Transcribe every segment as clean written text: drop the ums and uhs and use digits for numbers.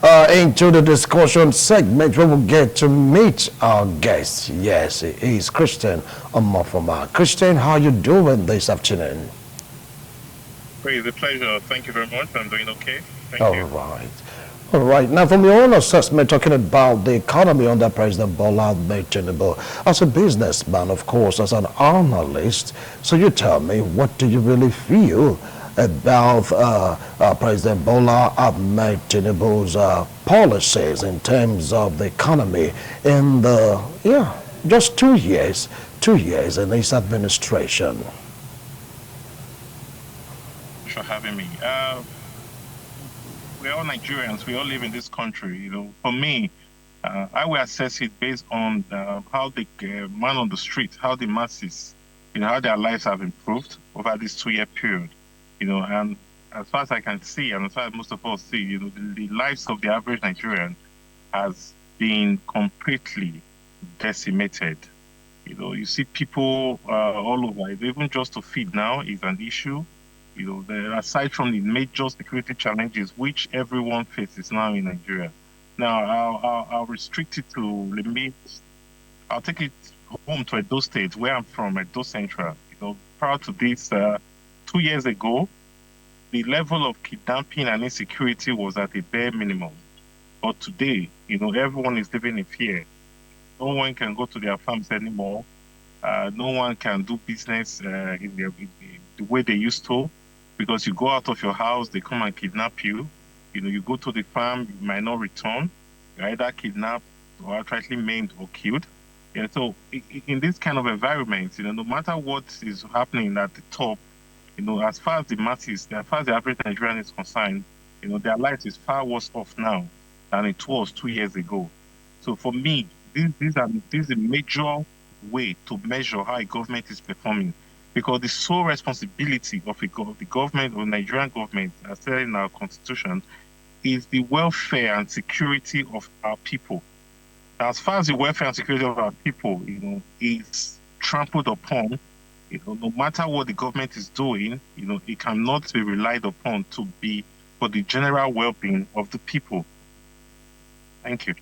into the discussion segment where we'll get to meet our guest. Yes, he is Christian Omofoma. Christian, how you doing this afternoon? Great, the pleasure. Thank you very much. I'm doing okay. Thank All you. right. All right. Now, from your own assessment, talking about the economy under President Bola Tinubu, as a businessman, of course, as an analyst, so you tell me, what do you really feel about President Bola Ahmed Tinubu's policies in terms of the economy in the, just 2 years in his administration? Thanks for having me. We're all Nigerians. We all live in this country. For me, I will assess it based on how the man on the street, how the masses, how their lives have improved over this 2-year period. And as far as I can see, and as far as most of us see, the lives of the average Nigerian has been completely decimated. You see people all over. Even just to feed now is an issue. Aside from the major security challenges which everyone faces now in Nigeria. Now, I'll restrict it to limit. I'll take it home to Edo State, where I'm from, Edo Central. Prior to this, 2 years ago, the level of kidnapping and insecurity was at a bare minimum. But today, everyone is living in fear. No one can go to their farms anymore. No one can do business in the way they used to. Because you go out of your house, they come and kidnap you. You go to the farm, you might not return. You're either kidnapped or outrightly maimed or killed. So in this kind of environment, no matter what is happening at the top, as far as the masses, as far as the average Nigerian is concerned, their life is far worse off now than it was 2 years ago. So for me, this is a major way to measure how a government is performing. Because the sole responsibility of the government, or Nigerian government, as said in our constitution, is the welfare and security of our people. As far as the welfare and security of our people, is trampled upon, no matter what the government is doing, it cannot be relied upon to be for the general well-being of the people. Thank you.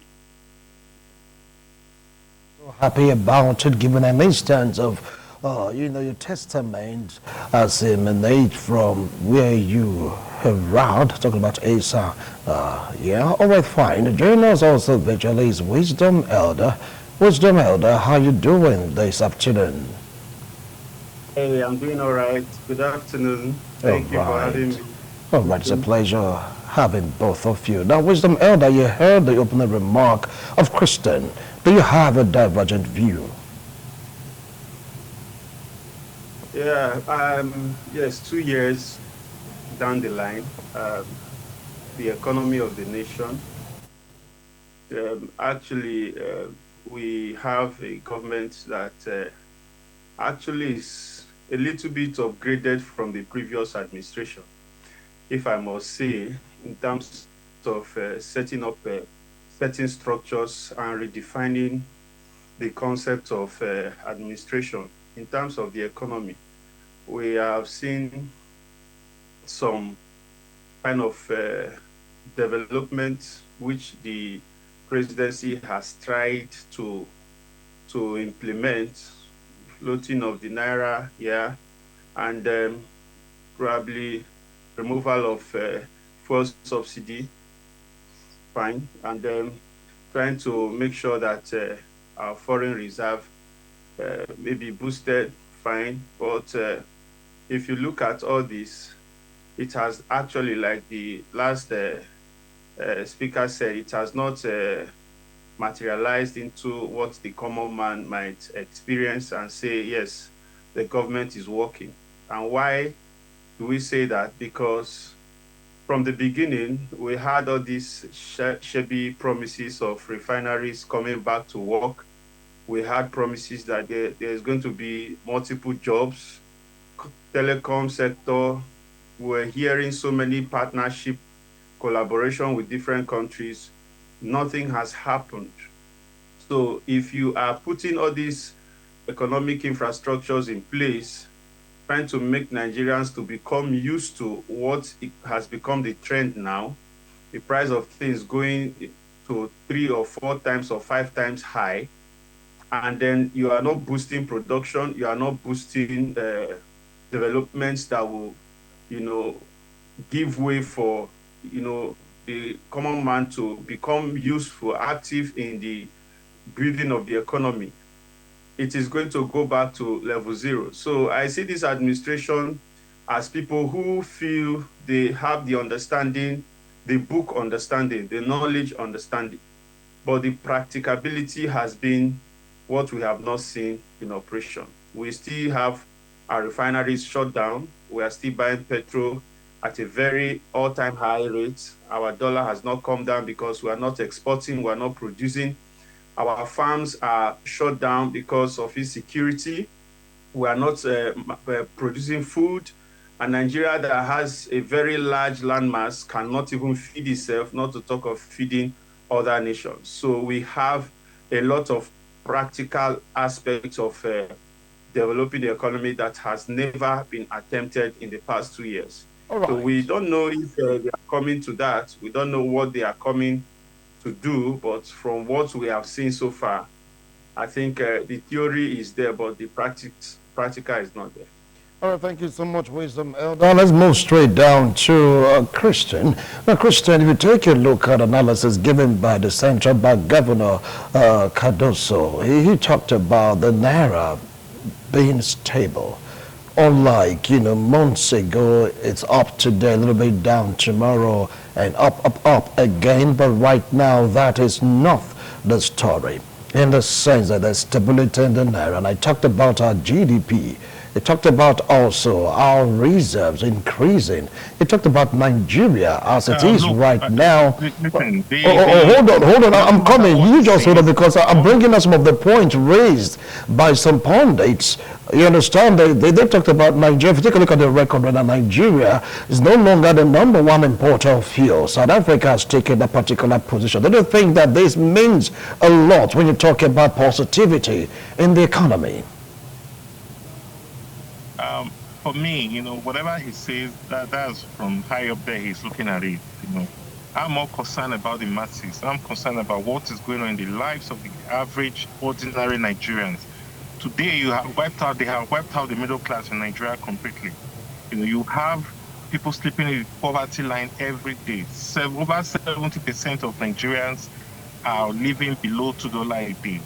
So happy about it, given an instance of your testament as emanate from where you have read, talking about Asa. All right, fine. Join us also virtually is Wisdom Elder. Wisdom Elder, how you doing this afternoon? Hey, I'm doing all right. Good afternoon. All Thank you for having right. me. All right, it's a pleasure having both of you. Now, Wisdom Elder, you heard the opening remark of Christian. Do you have a divergent view? Yeah, yes, 2 years down the line, the economy of the nation. Actually, we have a government that actually is a little bit upgraded from the previous administration, if I must say, in terms of setting up certain structures and redefining the concept of administration in terms of the economy. We have seen some kind of development which the presidency has tried to implement, floating of the naira, and probably removal of fuel subsidy, fine, and trying to make sure that our foreign reserve may be boosted, fine. But if you look at all this, it has actually, like the last speaker said, it has not materialized into what the common man might experience and say, yes, the government is working. And why do we say that? Because from the beginning, we had all these shabby promises of refineries coming back to work. We had promises that there's going to be multiple jobs, telecom sector. We're hearing so many partnership collaboration with different countries. Nothing has happened. So if you are putting all these economic infrastructures in place, trying to make Nigerians to become used to what has become the trend now, the price of things going to 3 or 4 times or 5 times high, and then you are not boosting production, you are not boosting developments that will, give way for, the common man to become useful, active in the building of the economy, it is going to go back to level zero. So I see this administration as people who feel they have the understanding, the book understanding, the knowledge understanding, but the practicability has been what we have not seen in operation. We still have our refineries shut down. We are still buying petrol at a very all-time high rate. Our dollar has not come down because we are not exporting, we are not producing. Our farms are shut down because of insecurity. We are not producing food. And Nigeria, that has a very large landmass, cannot even feed itself, not to talk of feeding other nations. So we have a lot of practical aspects of developing the economy that has never been attempted in the past 2 years. All So we right. don't know if they are coming to that. We don't know what they are coming to do, but from what we have seen so far, I think the theory is there, but the practical is not there. All right, thank you so much, Wisdom Elder. Now let's move straight down to Christian. Now, Christian, if you take a look at analysis given by the Central Bank Governor Cardoso, he talked about the Naira being stable. Unlike, months ago, it's up today, a little bit down tomorrow, and up again. But right now, that is not the story, in the sense that there's stability in the Naira. And I talked about our GDP. It talked about also our reserves increasing. It talked about Nigeria as it is Look, right now. listen, Hold on, I'm coming. You just hold on, because I'm oh, bringing up some of the points raised by some pundits. You understand? They talked about Nigeria. If you take a look at the record right now, Nigeria is no longer the number one importer of fuel. South Africa has taken a particular position. They don't think that this means a lot when you talk about positivity in the economy. for me, whatever he says, that's from high up there. He's looking at it. I'm more concerned about the masses. I'm concerned about what is going on in the lives of the average, ordinary Nigerians. Today, they have wiped out the middle class in Nigeria completely. You have people sleeping in the poverty line every day. Over 70% of Nigerians are living below $2 a day.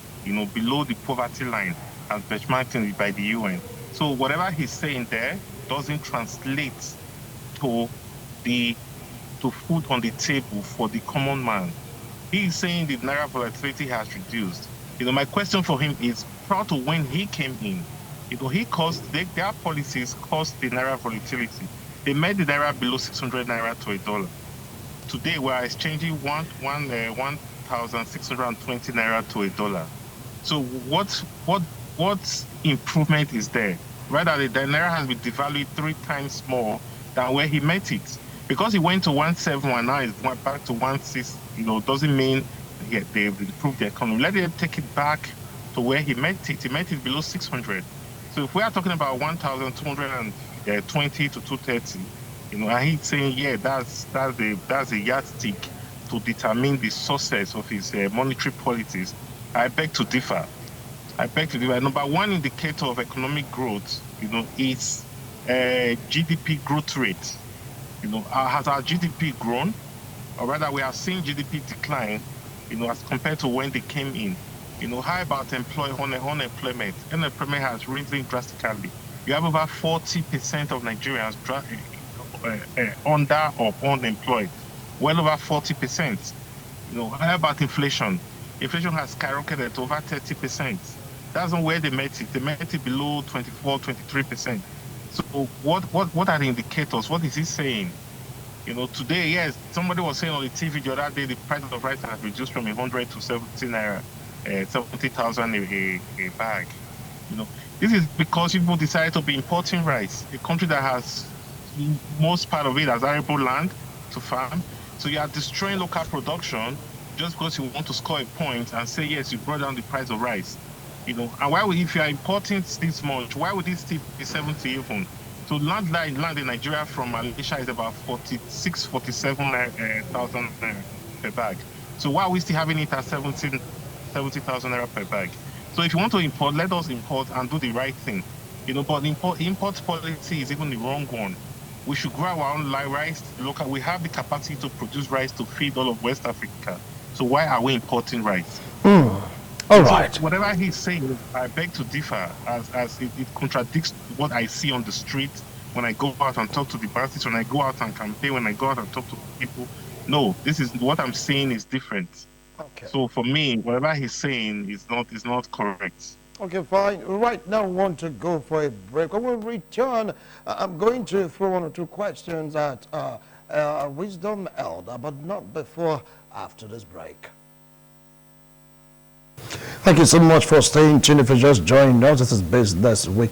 Below the poverty line, as benchmarked by the UN. So whatever he's saying there doesn't translate to food on the table for the common man. He's saying the naira volatility has reduced. My question for him is, prior to when he came in, their policies caused the naira volatility. They made the naira below 600 naira to a dollar. Today we are exchanging 1,620 naira to a dollar. So what improvement is there? Rather, the naira has been devalued 3 times more than where he met it. Because he went to 1.7 and now it's back to 1.6, doesn't mean they've improved the economy. Let them take it back to where he met it. He met it below 600. So if we are talking about 1,220 to 230, and he's saying, yeah, that's a yardstick to determine the success of his monetary policies, I beg to differ. Number one indicator of economic growth, is GDP growth rate. Has our GDP grown? Or rather, we are seeing GDP decline, as compared to when they came in. How about unemployment? Unemployment has risen drastically. You have over 40% of Nigerians under or unemployed. Well over 40%. How about inflation? Inflation has skyrocketed to over 30%. That's not where they met it. They met it below 24, 23%. So what are the indicators? What is he saying? Today, yes, somebody was saying on the TV the other day the price of rice has reduced from 100 to 70 naira, 70,000 a bag. This is because people decided to be importing rice, a country that has most part of it as arable land to farm. So you are destroying local production just because you want to score a point and say, yes, you brought down the price of rice. And why would, if you are importing this much, why would it still be 70 even? So to land in Nigeria from Malaysia is about 46, 47,000 per bag. So why are we still having it at 70,000 naira per bag? So if you want to import, let us import and do the right thing. But import policy is even the wrong one. We should grow our own rice local. We have the capacity to produce rice to feed all of West Africa. So why are we importing rice? All right. So whatever he's saying, I beg to differ, as it contradicts what I see on the street when I go out and talk to the parties, when I go out and campaign, when I go out and talk to people. No, this is what I'm saying is different. Okay. So for me, whatever he's saying is not correct. Okay, fine. Right now, I want to go for a break. When we return, I'm going to throw one or two questions at Wisdom Elder, but not before, after this break. Thank you so much for staying tuned. If you just joined us, this is Business Week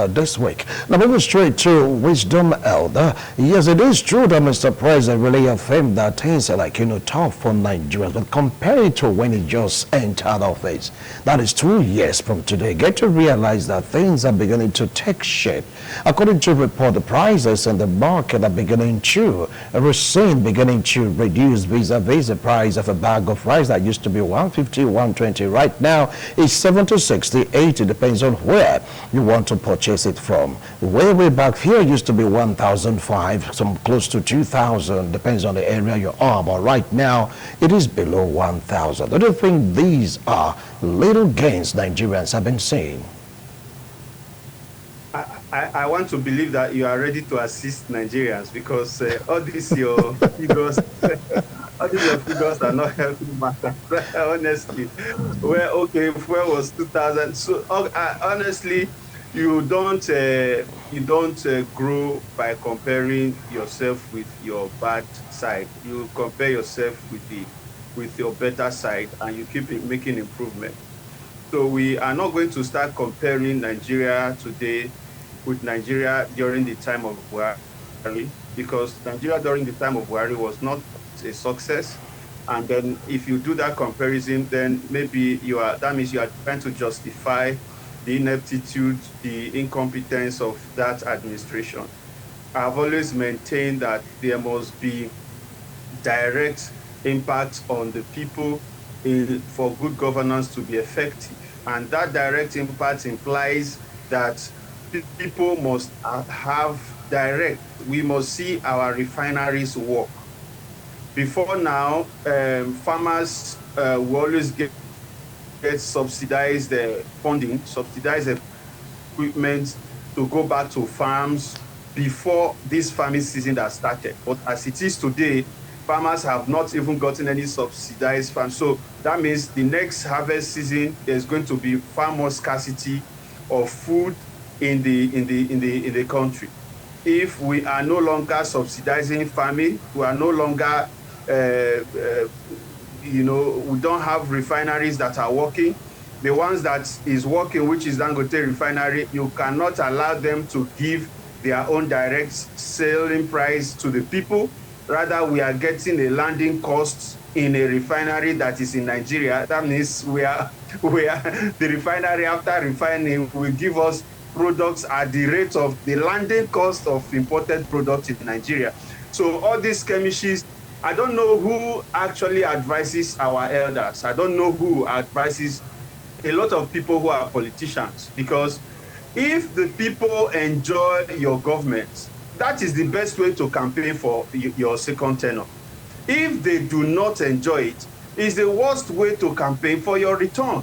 this week. Now moving straight to Wisdom Elder. Yes, it is true that Mr. President really affirmed that things are tough for Nigerians, but compared to when he just entered office, that is 2 years from today, get to realize that things are beginning to take shape. According to report, the prices in the market are beginning to beginning to reduce vis-a-vis the price of a bag of rice that used to be 150, 120. Right now, it's 70, 60, 80, depends on where you want to purchase it from. Way back here used to be 1,005, some close to 2,000, depends on the area you are, but right now it is below 1,000. I don't think these are little gains Nigerians have been seeing. I want to believe that you are ready to assist Nigerians, because all these your figures, all these your figures are not helping matters. Honestly, fuel was 2,000. So honestly, you don't grow by comparing yourself with your bad side. You compare yourself with your better side, and you keep making improvement. So we are not going to start comparing Nigeria today with Nigeria during the time of Buhari, because Nigeria during the time of Buhari was not a success. And then if you do that comparison, then maybe that means you are trying to justify the ineptitude, the incompetence of that administration. I've always maintained that there must be direct impact on the people for good governance to be effective. And that direct impact implies that people must we must see our refineries work. Before now, farmers will always get subsidized funding, subsidized equipment to go back to farms before this farming season that started. But as it is today, farmers have not even gotten any subsidized farms. So that means the next harvest season, there's going to be far more scarcity of food in the country. If we are no longer subsidizing farming, we are no longer, we don't have refineries that are working. The ones that is working, which is Dangote refinery, you cannot allow them to give their own direct selling price to the people. Rather, we are getting a landing cost in a refinery that is in Nigeria. That means the refinery, after refining, will give us products at the rate of the landing cost of imported products in Nigeria. So all these chemistries, I don't know who actually advises our elders. I don't know who advises a lot of people who are politicians, because if the people enjoy your government, that is the best way to campaign for your second tenure. If they do not enjoy it, it's the worst way to campaign for your return.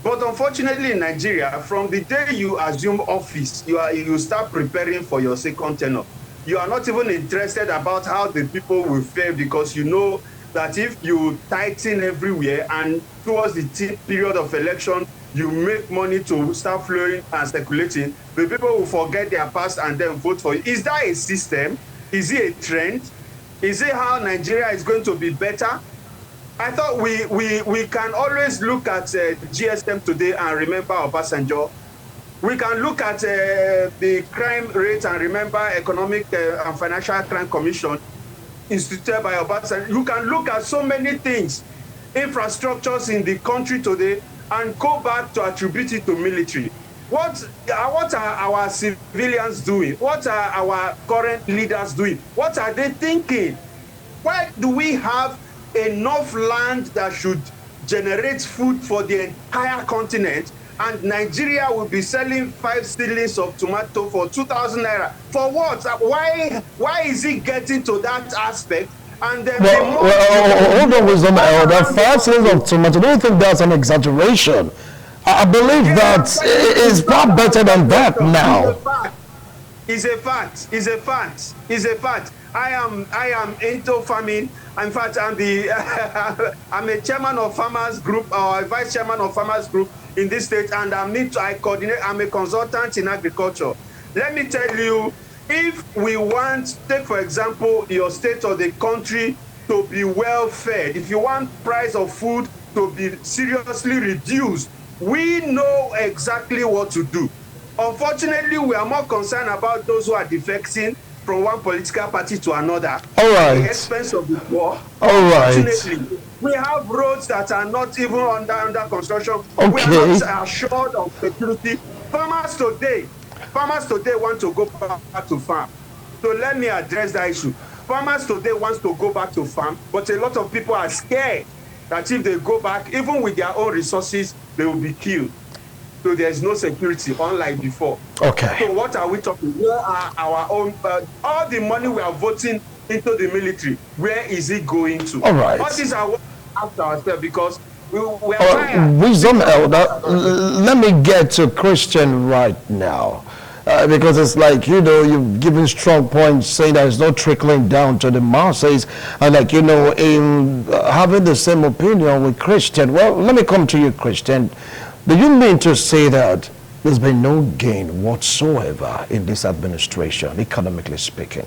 But unfortunately in Nigeria, from the day you assume office, you start preparing for your second tenure. You are not even interested about how the people will fare, because you know that if you tighten everywhere and towards the period of election, you make money to start flowing and circulating, the people will forget their past and then vote for you. Is that a system? Is it a trend? Is it how Nigeria is going to be better? I thought we can always look at GSM today and remember Obasanjo. We can look at the crime rate and remember Economic and Financial Crime Commission instituted by Obasanjo. You can look at so many things, infrastructures in the country today, and go back to attribute it to military. What are our civilians doing? What are our current leaders doing? What are they thinking? Why do we have enough land that should generate food for the entire continent, and Nigeria will be selling 5 seedlings of tomato for 2,000 naira? For what? Why is it getting to that aspect? And then hold on, Wisdom Elder. 5 seedlings of tomato. Do you think that's an exaggeration? I believe that is far better than that now. It's a fact. It's a fact. It's a fact. I am into farming. In fact, I'm I'm a chairman of farmers group, or a vice chairman of farmers group in this state, and I coordinate. I'm a consultant in agriculture. Let me tell you, if we want, take for example, your state or the country to be well fed, if you want price of food to be seriously reduced, we know exactly what to do. Unfortunately, we are more concerned about those who are defecting from one political party to another. All right. At the expense of the poor. All right. Unfortunately, we have roads that are not even under construction. Okay. We are not assured of security. Farmers today want to go back to farm. So let me address that issue. Farmers today want to go back to farm, but a lot of people are scared that if they go back, even with their own resources, they will be killed. So there's no security, unlike before. Okay. So what are we talking? Where are our own, all the money we are voting into the military, where is it going to? All right. All these are what we ask ourselves, because we are tired. Wisdom Elder, let me get to Christian right now. Because it's like, you've given strong points saying that it's not trickling down to the masses, and like, in having the same opinion with Christian. Well, let me come to you, Christian. Do you mean to say that there's been no gain whatsoever in this administration, economically speaking?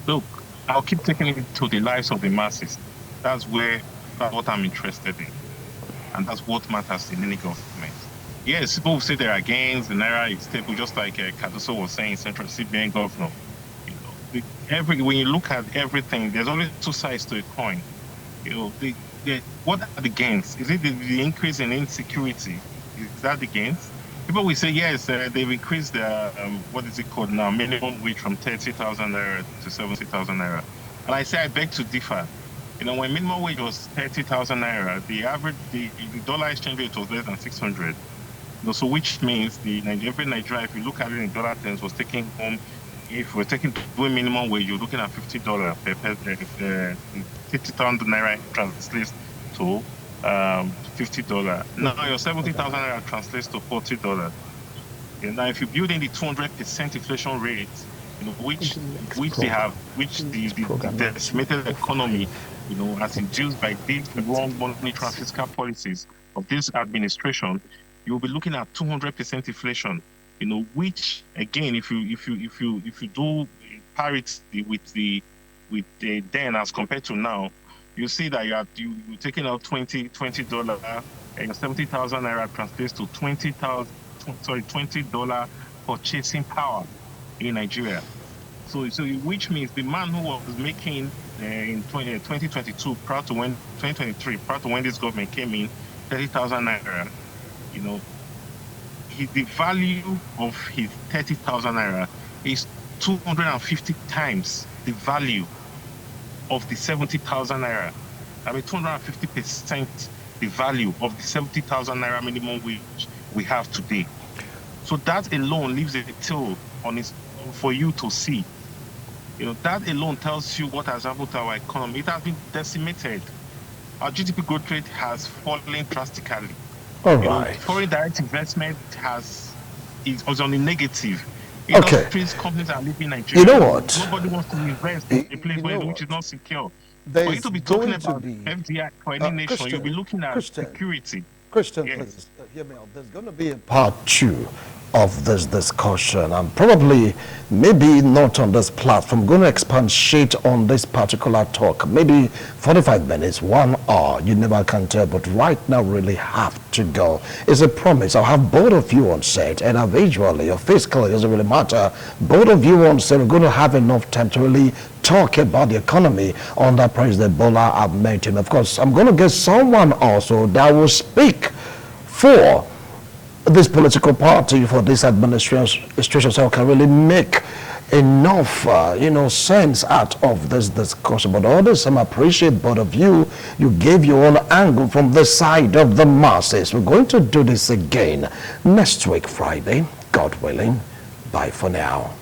Look, I'll keep taking it to the lives of the masses. That's what I'm interested in. And that's what matters in any government. Yes, people will say there are gains, the naira is stable, just like Cardoso was saying, Central CBN governor. When you look at everything, there's only two sides to a coin. What are the gains? Is it the increase in insecurity? Is that the gains? People will say, yes, they've increased the, what is it called now, minimum wage from 30,000 naira to 70,000 naira. And I say I beg to differ. When minimum wage was 30,000 naira, the dollar exchange rate was less than 600. So which means every Nigeria, if you look at it in dollar terms, was taking home, if we're doing minimum wage, you're looking at $50 per 50,000 naira translates to $50. Now your 70,000 naira translates to $40. Now if you build in the 200% inflation rate, which the decimated economy, as induced by these wrong monetary fiscal policies of this administration, you'll be looking at 200% inflation. Which again, if you do parity with the then as compared to now, you see that you're taking out $20 and your 70,000 naira translates to $20 purchasing power in Nigeria. So which means the man who was making in 2022 prior to when this government came in, 30,000 naira, the value of his 30,000 naira is 250 times the value of the 70,000 naira. 250% the value of the 70,000 naira minimum wage we have today. So that alone leaves a tail on it for you to see. That alone tells you what has happened to our economy. It has been decimated. Our GDP growth rate has fallen drastically. All right. Foreign direct investment was on the negative. Okay. Industries, companies are leaving Nigeria. You know what? Nobody wants to invest in a place which is not secure. For you to be talking about FDI for any nation, you'll be looking at security. Christian, yes. Please hear me out. There's going to be a part 2 of this discussion, and probably maybe not on this platform. I'm going to expatiate on this particular talk, maybe 45 minutes, 1 hour, you never can tell, but right now really have to go. It's a promise. I'll have both of you on set, and visually or physically, it doesn't really matter. Both of you on set, we're going to have enough time to really talk about the economy under President Bola Ahmed Tinubu. Of course, I'm going to get someone also that will speak for this political party for this administration so can really make enough, sense out of this discussion. But others, I appreciate both of you. You gave your own angle from the side of the masses. We're going to do this again next week, Friday, God willing. Bye for now.